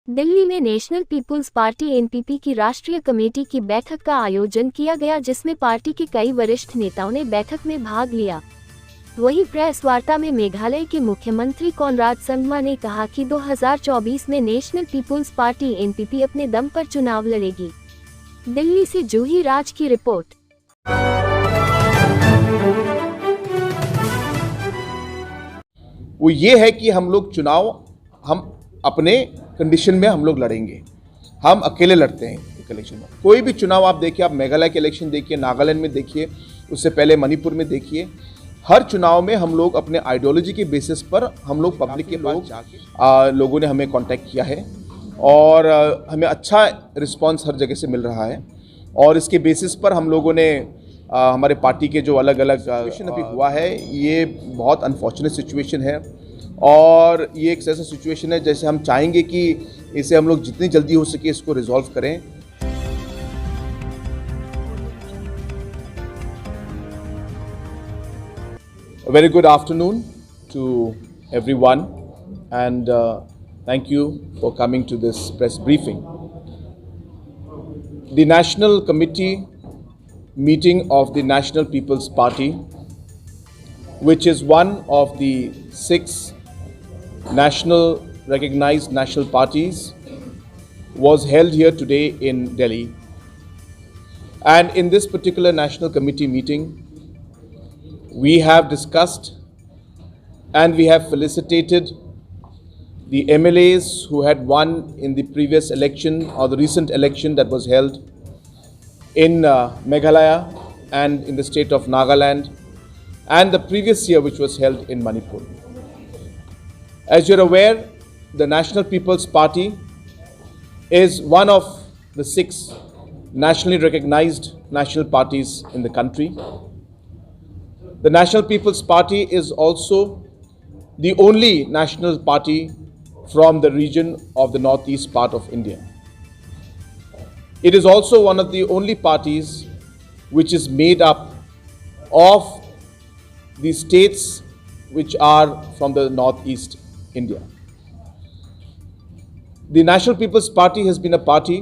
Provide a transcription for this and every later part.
दिल्ली में national people's party NPP की राष्ट्रीय कमेटी की बैठक का आयोजन किया गया, जिसमें पार्टी के कई वरिष्ठ नेताओं ने बैठक में भाग लिया। वहीं प्रेस वार्ता में मेघालय के मुख्यमंत्री कोनराड संगमा ने कहा कि 2024 में नेशनल पीपुल्स पार्टी एनपीपी अपने दम पर चुनाव लड़ेगी। दिल्ली से जूही राज की रिपोर्ट। वो ये है कि हम लोग चुनाव हम अपने कंडीशन में हम लोग लड़ेंगे। हम अकेले लड़ते हैं एक इलेक्शन में। कोई भी चुनाव आप देखिए, आप मेघालय के इलेक्शन देखिए, नागालैंड में देखिए, उससे पहले मणिपुर में देखिए, हर चुनाव में हम लोग अपने आइडियोलॉजी के बेसिस पर हम लोग पब्लिक के लोगों ने हमें कांटेक्ट किया है और हमें अच्छा रिस्पांस हर जगह से मिल रहा है। और इसके बेसिस पर हम लोगों ने हमारे पार्टी के जो अलग अलग सिचुएशन अभी हुआ है, ये बहुत अनफॉर्चुनेट सिचुएशन है और ये एक ऐसा सिचुएशन है जैसे हम चाहेंगे कि इसे हम लोग जितनी जल्दी हो सके इसको रिजॉल्व करें। A very good afternoon to everyone and thank you for coming to this press briefing. The National Committee meeting of the National People's Party, which is one of the 6 recognized national parties, was held here today in Delhi. And in this particular National Committee meeting, we have discussed and we have felicitated the MLAs who had won in the previous election or the recent election that was held in Meghalaya and in the state of Nagaland, and the previous year which was held in Manipur. As you're aware, the National People's Party is one of the 6 nationally recognized national parties in the country. The National People's Party is also the only national party from the region of the northeast part of India. It is also one of the only parties which is made up of the states which are from the northeast India. The National People's Party has been a party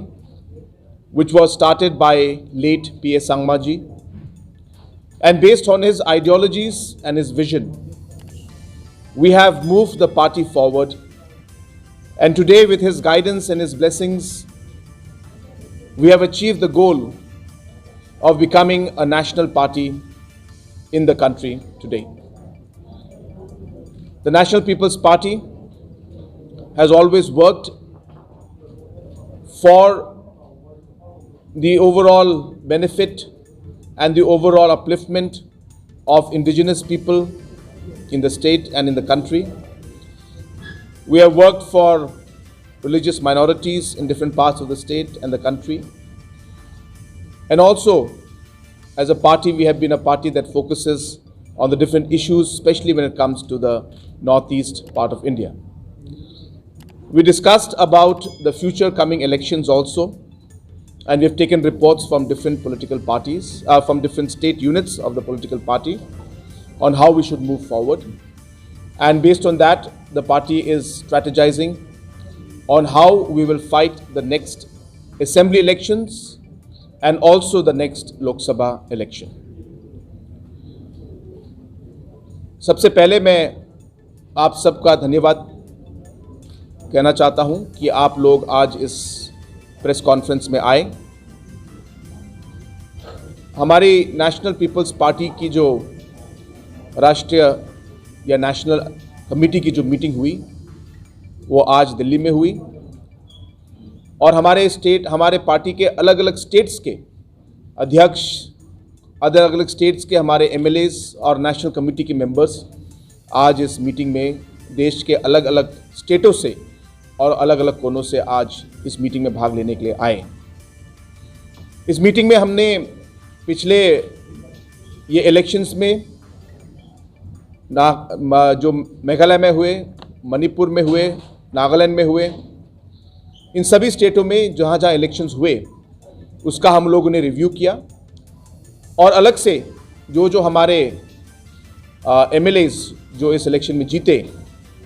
which was started by late P.S. Sangma ji, and based on his ideologies and his vision, we have moved the party forward, and today with his guidance and his blessings, we have achieved the goal of becoming a national party in the country today. The National People's Party has always worked for the overall benefit and the overall upliftment of indigenous people in the state and in the country. We have worked for religious minorities in different parts of the state and the country. And also, as a party, we have been a party that focuses on the different issues, especially when it comes to the northeast part of India. We discussed about the future coming elections also, and we have taken reports from different political parties, from different state units of the political party on how we should move forward. And based on that, the party is strategizing on how we will fight the next assembly elections and also the next Lok Sabha election. सबसे पहले मैं आप सबका धन्यवाद कहना चाहता हूं कि आप लोग आज इस प्रेस कॉन्फ्रेंस में आए। हमारी नेशनल पीपल्स पार्टी की जो राष्ट्रीय या नेशनल कमेटी की जो मीटिंग हुई वो आज दिल्ली में हुई और हमारे पार्टी के अलग अलग स्टेट्स के अध्यक्ष, अलग अलग स्टेट्स के हमारे एमएलएस और नेशनल कमेटी के मेंबर्स आज इस मीटिंग में देश के अलग अलग स्टेटों से और अलग अलग कोनों से आज इस मीटिंग में भाग लेने के लिए आए। इस मीटिंग में हमने पिछले ये इलेक्शंस में जो मेघालय में हुए, मणिपुर में हुए, नागालैंड में हुए, इन सभी स्टेटों में जहाँ जहाँ इलेक्शंस हुए उसका हम लोगों ने रिव्यू किया और अलग से जो हमारे एमएलएस जो इस इलेक्शन में जीते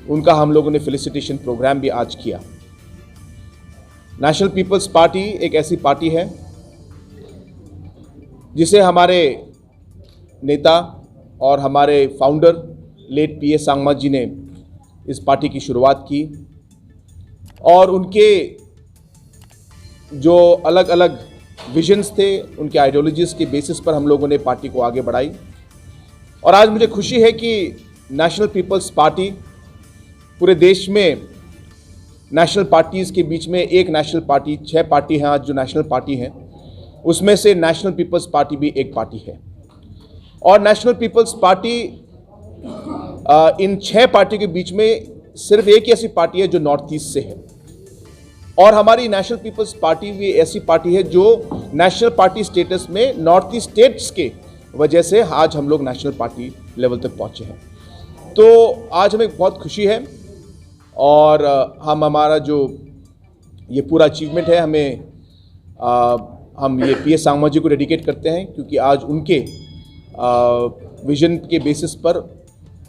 उनका हम लोगों ने फेलिसिटेशन प्रोग्राम भी आज किया। नेशनल पीपल्स पार्टी एक ऐसी पार्टी है जिसे हमारे नेता और हमारे फाउंडर लेट पीए सांगमा जी ने इस पार्टी की शुरुआत की और उनके जो अलग अलग विजन्स थे, उनके आइडियोलॉजीज़ के बेसिस पर हम लोगों ने पार्टी को आगे बढ़ाई। और आज मुझे खुशी है कि नेशनल पीपल्स पार्टी पूरे देश में नेशनल पार्टीज़ के बीच में एक नेशनल पार्टी, 6 पार्टी हैं आज जो नेशनल पार्टी हैं, उसमें से नेशनल पीपल्स पार्टी भी एक पार्टी है। और नेशनल पीपल्स पार्टी इन 6 पार्टियों के बीच में सिर्फ एक ही ऐसी पार्टी है जो नॉर्थ ईस्ट से है। और हमारी नेशनल पीपल्स पार्टी भी ऐसी पार्टी है जो नेशनल पार्टी स्टेटस में नॉर्थ ईस्ट स्टेट्स के वजह से आज हम लोग नेशनल पार्टी लेवल तक पहुंचे हैं। तो आज हमें बहुत खुशी है और हमारा जो ये पूरा अचीवमेंट है हम ये पीए सांगमा जी को डेडिकेट करते हैं, क्योंकि आज उनके विजन के बेसिस पर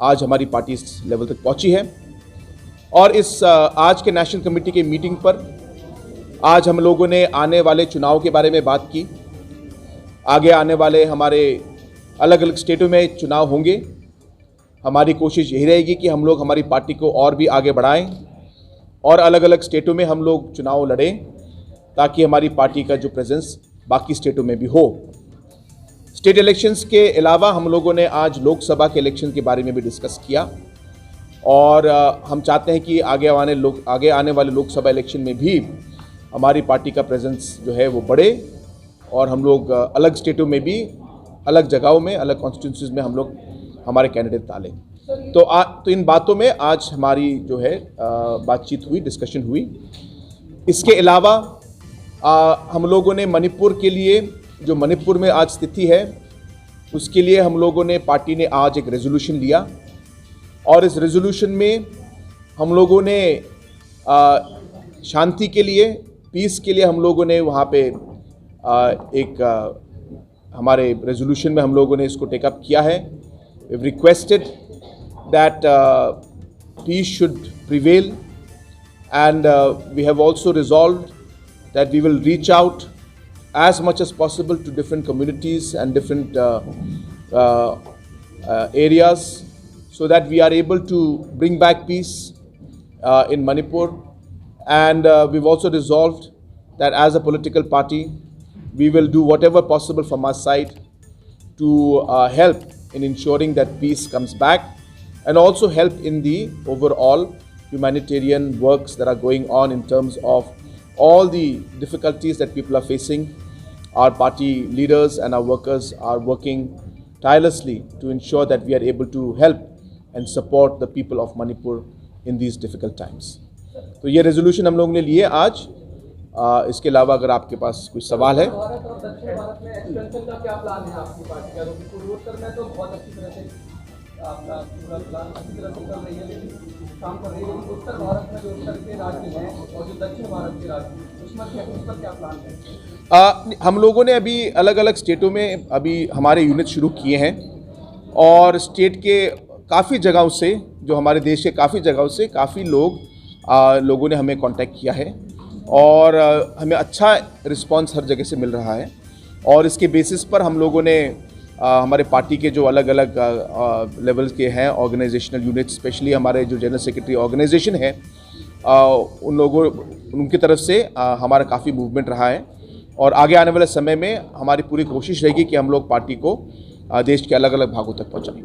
आज हमारी पार्टी इस लेवल तक पहुंची है। और इस आज के नेशनल कमेटी की मीटिंग पर आज हम लोगों ने आने वाले चुनाव के बारे में बात की। आगे आने वाले हमारे अलग अलग स्टेटों में चुनाव होंगे। हमारी कोशिश यही रहेगी कि हम लोग हमारी पार्टी को और भी आगे बढ़ाएं और अलग अलग स्टेटों में हम लोग चुनाव लड़ें, ताकि हमारी पार्टी का जो प्रेजेंस बाकी स्टेटों में भी हो। स्टेट इलेक्शंस के अलावा हम लोगों ने आज लोकसभा के इलेक्शन के बारे में भी डिस्कस किया और हम चाहते हैं कि आगे आने वाले लोकसभा इलेक्शन में भी हमारी पार्टी का प्रेजेंस जो है वो बढ़े और हम लोग अलग स्टेटों में भी, अलग जगहों में, अलग कॉन्स्टिट्यूंसीज में हम लोग हमारे कैंडिडेट डालें। तो इन बातों में आज हमारी जो है बातचीत हुई, डिस्कशन हुई। इसके अलावा हम लोगों ने मणिपुर के लिए, जो मणिपुर में आज स्थिति है, उसके लिए हम लोगों ने, पार्टी ने आज एक रेजोल्यूशन लिया और इस रेजोल्यूशन में हम लोगों ने शांति के लिए, पीस के लिए हम लोगों ने वहाँ पे हमारे रेजोल्यूशन में हम लोगों ने इसको टेकअप किया है। We've requested that peace should prevail, and we have also resolved that we will reach out as much as possible to different communities and different areas so that we are able to bring back peace in Manipur. And we've also resolved that as a political party, we will do whatever possible from our side to help in ensuring that peace comes back and also help in the overall humanitarian works that are going on in terms of all the difficulties that people are facing. Our party leaders and our workers are working tirelessly to ensure that we are able to help and support the people of Manipur in these difficult times. तो ये resolution हम लोगों ने लिए आज। इसके अलावा अगर आपके पास कुछ सवाल है। भारत और दक्षिण भारत में एक्सपेंशन का क्या प्लान है आपकी पार्टी का? क्योंकि पूर्वोत्तर में तो बहुत अच्छी तरह से आपका पूरा प्लान अच्छी तरह से चल रही है, लेकिन काम कर रही है, लेकिन उत्तर भारत में जो उत्तर के राज्य हैं और जो दक्षिण भारत के राज्य, उस पर क्या प्लान है? हम लोगों ने अभी अलग अलग स्टेटों में अभी हमारे यूनिट शुरू किए हैं और स्टेट के काफ़ी जगहों से, जो हमारे देश के काफ़ी जगहों से काफ़ी लोगों ने हमें कांटेक्ट किया है और हमें अच्छा रिस्पांस हर जगह से मिल रहा है। और इसके बेसिस पर हम लोगों ने हमारे पार्टी के जो अलग अलग लेवल्स के हैं ऑर्गेनाइजेशनल यूनिट, स्पेशली हमारे जो जनरल सेक्रेटरी ऑर्गेनाइजेशन है, उनकी तरफ से हमारा काफ़ी मूवमेंट रहा है और आगे आने वाले समय में हमारी पूरी कोशिश रहेगी कि हम लोग पार्टी को देश के अलग अलग भागों तक पहुँचाएं।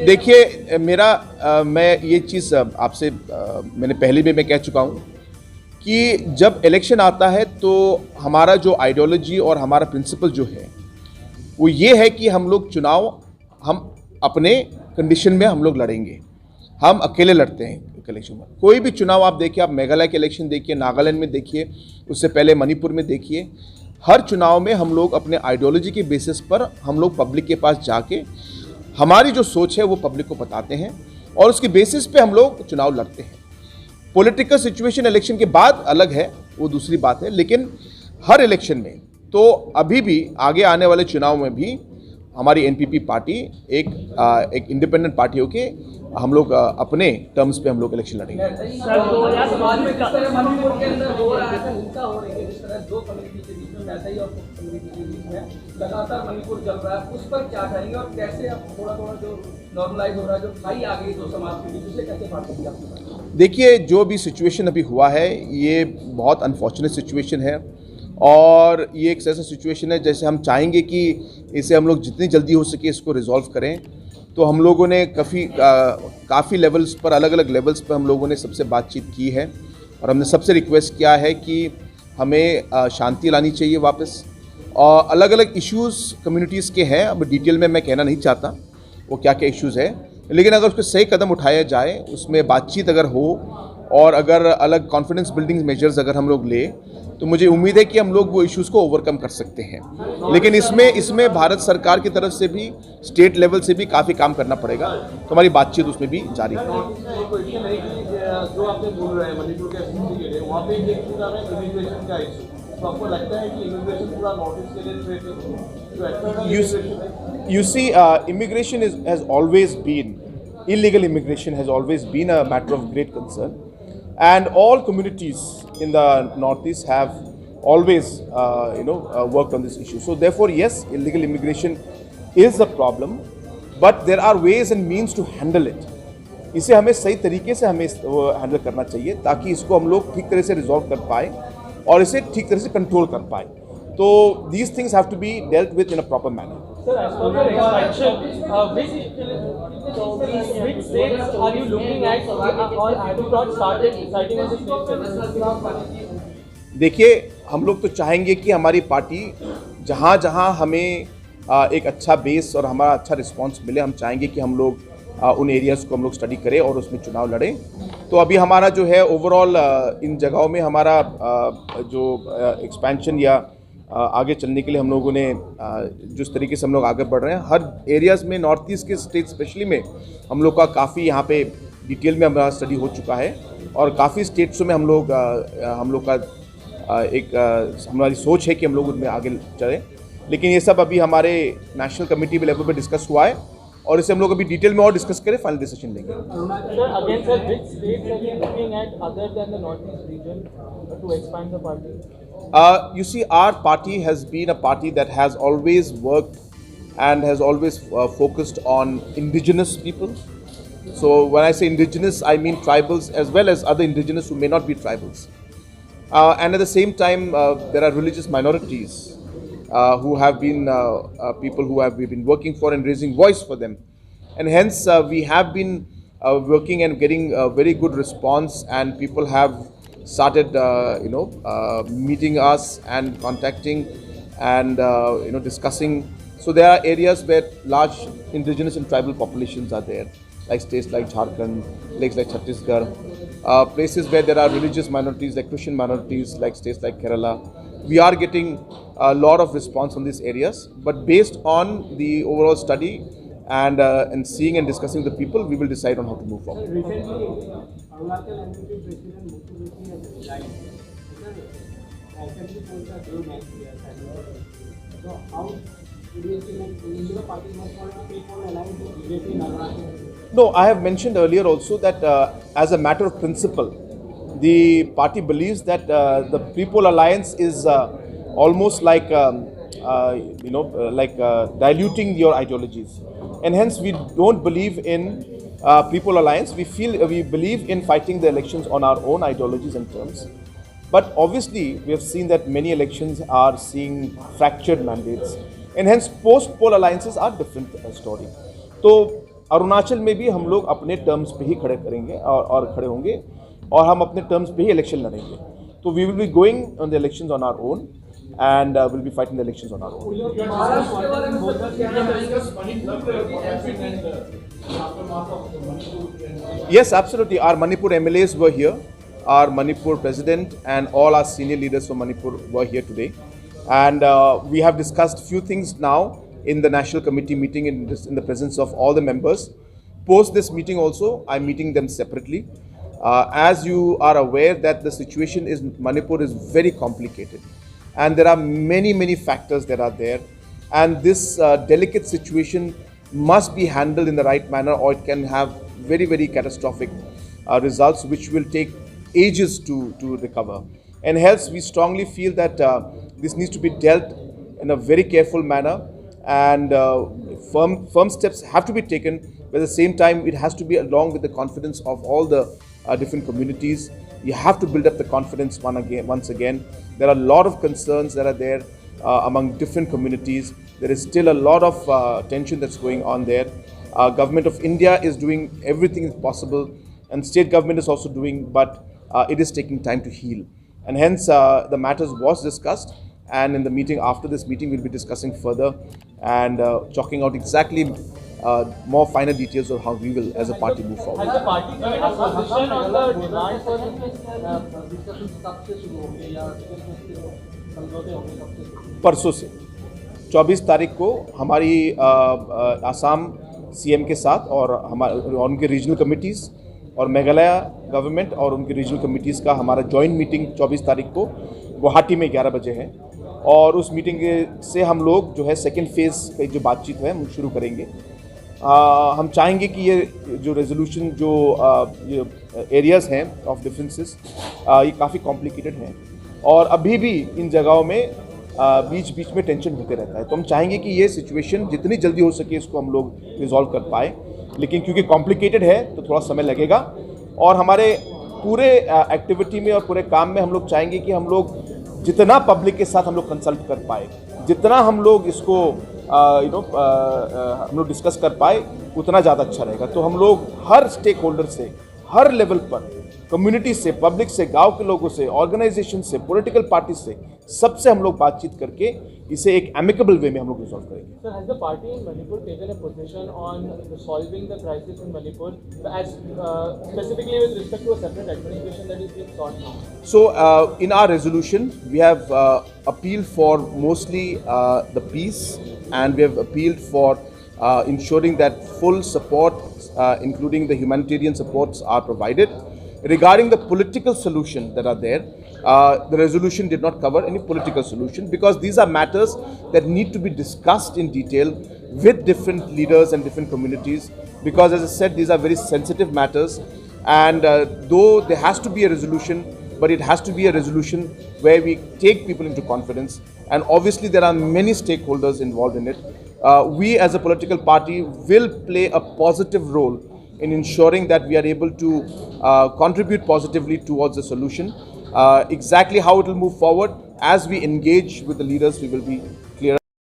देखिए मैं ये चीज़ आपसे मैंने पहले भी मैं कह चुका हूँ कि जब इलेक्शन आता है तो हमारा जो आइडियोलॉजी और हमारा प्रिंसिपल जो है वो ये है कि हम लोग चुनाव हम अपने कंडीशन में हम लोग लड़ेंगे। हम अकेले लड़ते हैं इलेक्शन में। कोई भी चुनाव आप देखिए, आप मेघालय के इलेक्शन देखिए, नागालैंड में देखिए, उससे पहले मणिपुर में देखिए, हर चुनाव में हम लोग अपने आइडियोलॉजी के बेसिस पर हम लोग पब्लिक के पास जाके हमारी जो सोच है वो पब्लिक को बताते हैं और उसके बेसिस पे हम लोग चुनाव लड़ते हैं। पॉलिटिकल सिचुएशन इलेक्शन के बाद अलग है, वो दूसरी बात है, लेकिन हर इलेक्शन में तो अभी भी आगे आने वाले चुनाव में भी हमारी एनपीपी पार्टी एक इंडिपेंडेंट पार्टी होके हम लोग अपने टर्म्स पे हम लोग इलेक्शन लड़ेंगे। समाज में किस तरह मणिपुर के अंदर हो रहा है, हिंसा हो रही है, जिस तरह दो कम्युनिटी के बीच में, वैसा ही और कम्युनिटी के बीच में लगातार मणिपुर चल रहा है, उस पर क्या कहेंगे और कैसे अब थोड़ा थोड़ा जो नॉर्मलाइज हो रहा है, जो खाई आ गई दो समाज के बीच, उसे कैसे बात करेंगे आपके? देखिए, जो भी सिचुएशन अभी हुआ है ये बहुत अनफॉर्चुनेट सिचुएशन है और ये एक ऐसा सिचुएशन है जैसे हम चाहेंगे कि इसे हम लोग जितनी जल्दी हो सके इसको रिजॉल्व करें। तो हम लोगों ने काफ़ी लेवल्स पर, अलग अलग लेवल्स पर हम लोगों ने सबसे बातचीत की है और हमने सबसे रिक्वेस्ट किया है कि हमें शांति लानी चाहिए वापस। और अलग अलग इश्यूज़ कम्युनिटीज़ के हैं, अब डिटेल में मैं कहना नहीं चाहता वो क्या क्या इश्यूज़ है, लेकिन अगर उसके सही कदम उठाया जाए, उसमें बातचीत अगर हो और अगर अलग कॉन्फिडेंस बिल्डिंग मेजर्स अगर हम लोग ले, तो मुझे उम्मीद है कि हम लोग वो इश्यूज़ को ओवरकम कर सकते हैं। लेकिन इसमें भारत सरकार की तरफ से भी, स्टेट लेवल से भी काफ़ी काम करना पड़ेगा, तो हमारी बातचीत उसमें भी जारी है। जो आपने बोल रहे हैं मणिपुर के स्थिति के लिए, वहाँ पे एक पूरा है इमिग्रेशन का इशू, तो आपको लगता है कि इमिग्रेशन पूरा नॉर्थ ईस्ट के लिए You see, immigration has always been, illegal immigration has always been a matter of great concern, and all communities in the Northeast have always, worked on this issue. So therefore, yes, illegal immigration is a problem, but there are ways and means to handle it. इसे हमें सही तरीके से हमें handle करना चाहिए ताकि इसको हम लोग ठीक तरह से रिजॉल्व कर पाए और इसे ठीक तरह से कंट्रोल कर पाए। तो these things have to be dealt with in a proper manner. Sir, as per your expansion, which states are you looking at, or have you not started deciding on the states? देखिए, हम लोग तो चाहेंगे कि हमारी party जहाँ जहाँ हमें एक अच्छा बेस और हमारा अच्छा रिस्पांस मिले, हम चाहेंगे कि हम लोग उन एरियाज़ को हम लोग स्टडी करें और उसमें चुनाव लड़ें। तो अभी हमारा जो है ओवरऑल इन जगहों में हमारा जो एक्सपेंशन या आगे चलने के लिए हम लोगों ने जिस तरीके से हम लोग आगे बढ़ रहे हैं, हर एरियाज़ में, नॉर्थ ईस्ट के स्टेट स्पेशली में हम लोग का काफ़ी यहाँ पे डिटेल में हमारा स्टडी हो चुका है और काफ़ी स्टेट्सों में हम लोग का हमारी सोच है कि हम लोग उनमें आगे चलें। लेकिन ये सब अभी हमारे नेशनल कमेटी के लेवल पर डिस्कस हुआ है और इसे हम लोग अभी डिटेल में और डिस्कस करें, फाइनल डिसीजन लेंगे। Sir, again, sir, which states are you looking at other than the northeast region to expand the party? You see, our party has been a party that has always worked and has always focused on indigenous people. So when I say indigenous, I mean tribals as well as other indigenous who may not be tribals. And at the same time, there are religious minorities who have been people who we've been working for and raising voice for them. And hence, we have been working and getting a very good response, and people have started, meeting us and contacting and, discussing. So there are areas where large indigenous and tribal populations are there, like states like Jharkhand, places like Chhattisgarh, places where there are religious minorities like Christian minorities, like states like Kerala. We are getting a lot of response from these areas, but based on the overall study and seeing and discussing with the people, we will decide on how to move forward. Recently, Arunachal MP President Muthu has resigned. Assembly polls are due next year. So how do you see the party must want to keep on alliance with BJP in Arunachal? No, I have mentioned earlier also that as a matter of principle, the party believes that the Pre-Poll Alliance is almost like, diluting your ideologies. And hence we don't believe in Pre-Poll Alliance. We believe in fighting the elections on our own ideologies and terms. But obviously, we have seen that many elections are seeing fractured mandates. And hence, post-poll alliances are different story. तो अरुणाचल में भी हम लोग अपने terms पे ही खड़े करेंगे और खड़े होंगे और हम अपने टर्म्स पे ही इलेक्शन लड़ेंगे. तो we will be going on the elections on our own and we'll be fighting the elections on our own. Yes, absolutely. Our Manipur MLAs were here. Our Manipur president and all our senior leaders from Manipur were here today. And we have discussed few things now in the National Committee meeting in the presence of all the members. Post this meeting also, I'm meeting them separately. As you are aware that the situation in Manipur is very complicated. And there are many factors that are there. and this delicate situation must be handled in the right manner, or it can have very, very catastrophic results which will take ages to recover. And hence we strongly feel that this needs to be dealt in a very careful manner, and firm steps have to be taken, but at the same time it has to be along with the confidence of all the different communities. You have to build up the confidence once again. There are a lot of concerns that are there among different communities. There is still a lot of tension that's going on there. Government of India is doing everything possible, and state government is also doing, but it is taking time to heal. And hence the matters was discussed, and in the meeting, after this meeting, we'll be discussing further and chalking out exactly more finer details of how we will as a party move forward. Has the party taken a position on the demand for discussion कब से शुरू होंगे या समझौते होंगे कब से? परसों से 24 तारीख को हमारी आसाम सीएम के साथ और उनके रीजनल कमिटीज़ और मेघालय गवर्नमेंट और उनकी रीजनल कमिटीज़ का हमारा जॉइंट मीटिंग 24 तारीख को गुवाहाटी में 11 बजे है, और उस मीटिंग से हम लोग जो है सेकेंड फेज़ की जो बातचीत है हम शुरू करेंगे। हम चाहेंगे कि ये जो रेजोल्यूशन जो एरियाज़ हैं ऑफ डिफरेंसेस ये काफ़ी कॉम्प्लिकेटेड हैं, और अभी भी इन जगहों में बीच बीच में टेंशन होते रहता है। तो हम चाहेंगे कि ये सिचुएशन जितनी जल्दी हो सके इसको हम लोग रिजॉल्व कर पाए, लेकिन क्योंकि कॉम्प्लिकेटेड है तो थोड़ा समय लगेगा। और हमारे पूरे एक्टिविटी में और पूरे काम में हम लोग चाहेंगे कि हम लोग जितना पब्लिक के साथ हम लोग कंसल्ट कर पाए, जितना हम लोग इसको हम लोग डिस्कस कर पाए, उतना ज़्यादा अच्छा रहेगा। तो हम लोग हर स्टेक होल्डर से, हर लेवल पर, कम्युनिटी से, पब्लिक से, गांव के लोगों से, ऑर्गेनाइजेशन से, पॉलिटिकल पार्टी से, सबसे हम लोग बातचीत करके इसे एक एमिकेबल वे में हम लोग रिजॉल्व करेंगे। Sir, has the party in Manipur taken a position on solving the crisis in Manipur, as specifically with respect to a separate administration that is being sought now? So, in our resolution, we have appealed for mostly the peace, and we have appealed for ensuring that full support, including the humanitarian supports, are provided. Regarding the political solution that are there, the resolution did not cover any political solution, because these are matters that need to be discussed in detail with different leaders and different communities, because as I said, these are very sensitive matters, and though there has to be a resolution, but it has to be a resolution where we take people into confidence, and obviously there are many stakeholders involved in it. We as a political party will play a positive role in ensuring that we are able to contribute positively towards the solution. Exactly how it will move forward, as we engage with the leaders, we will be